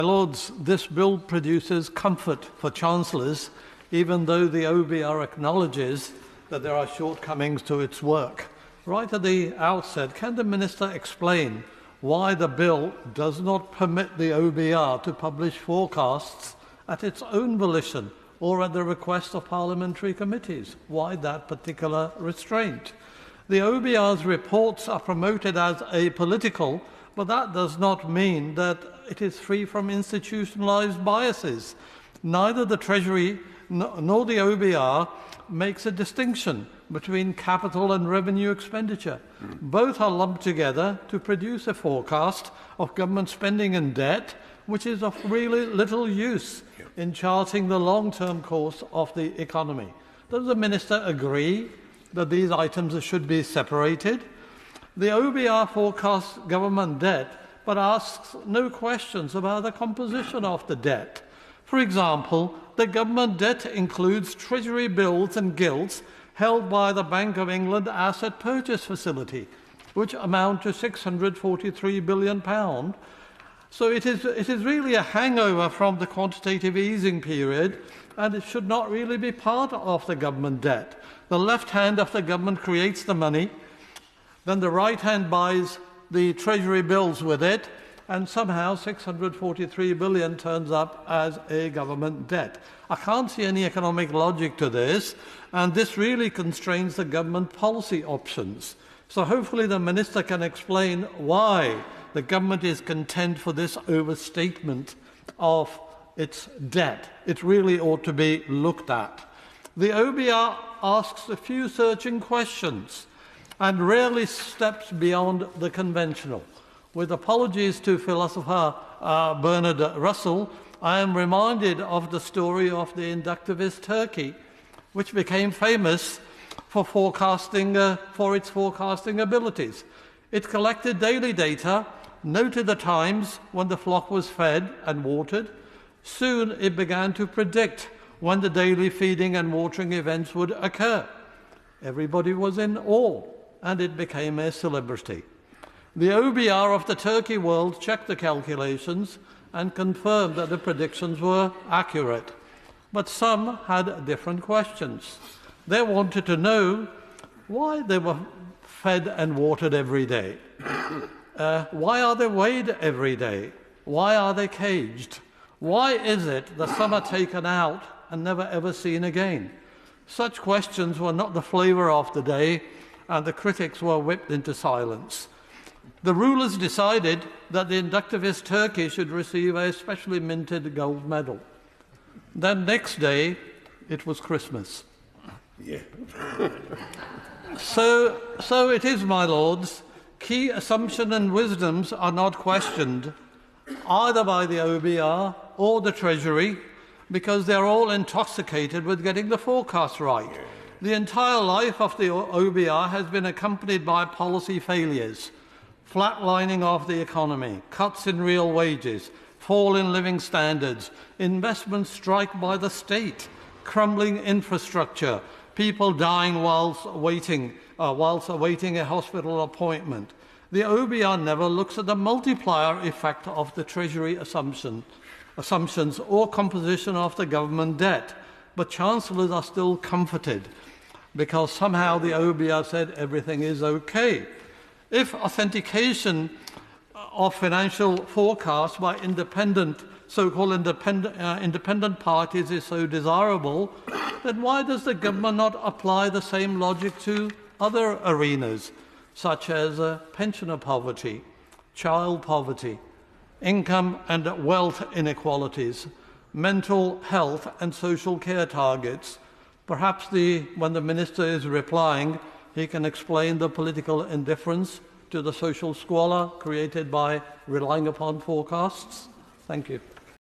My Lords, this bill produces comfort for Chancellors, even though the OBR acknowledges that there are shortcomings to its work. Right at the outset, can the Minister explain why the bill does not permit the OBR to publish forecasts at its own volition or at the request of parliamentary committees? Why that particular restraint? The OBR's reports are promoted as apolitical, but that does not mean that it is free from institutionalised biases. Neither the Treasury nor the OBR makes a distinction between capital and revenue expenditure. Both are lumped together to produce a forecast of government spending and debt, which is of really little use in charting the long-term course of the economy. Does the Minister agree that these items should be separated? The OBR forecasts government debt, but asks no questions about the composition of the debt. For example, the government debt includes Treasury bills and gilts held by the Bank of England Asset Purchase Facility, which amount to £643 billion. So it is really a hangover from the quantitative easing period, and it should not really be part of the government debt. The left hand of the government creates the money, then the right hand buys the Treasury bills with it, and somehow 643 billion turns up as a government debt. I can't see any economic logic to this, and this really constrains the government policy options. So hopefully the Minister can explain why the government is content for this overstatement of its debt. It really ought to be looked at. The OBR asks a few searching questions and rarely steps beyond the conventional. With apologies to philosopher Bernard Russell, I am reminded of the story of the inductivist Turkey, which became famous for its forecasting abilities. It collected daily data, noted the times when the flock was fed and watered. Soon it began to predict when the daily feeding and watering events would occur. Everybody was in awe, and it became a celebrity. The OBR of the Turkey world checked the calculations and confirmed that the predictions were accurate. But some had different questions. They wanted to know why they were fed and watered every day. Why are they weighed every day? Why are they caged? Why is it that some are taken out and never ever seen again? Such questions were not the flavour of the day, and the critics were whipped into silence. The rulers decided that the inductivist Turkey should receive a specially minted gold medal. Then next day, it was Christmas. Yeah. So it is, my lords. Key assumptions and wisdoms are not questioned either by the OBR or the Treasury, because they're all intoxicated with getting the forecast right. The entire life of the OBR has been accompanied by policy failures: flatlining of the economy, cuts in real wages, fall in living standards, investment strike by the state, crumbling infrastructure, people dying whilst awaiting a hospital appointment. The OBR never looks at the multiplier effect of the Treasury assumptions or composition of the government debt. But Chancellors are still comforted because somehow the OBR said everything is okay. If authentication of financial forecasts by so-called independent parties is so desirable, then why does the government not apply the same logic to other arenas, such as pensioner poverty, child poverty, income and wealth inequalities, mental health and social care targets? Perhaps when the Minister is replying, he can explain the political indifference to the social squalor created by relying upon forecasts. Thank you.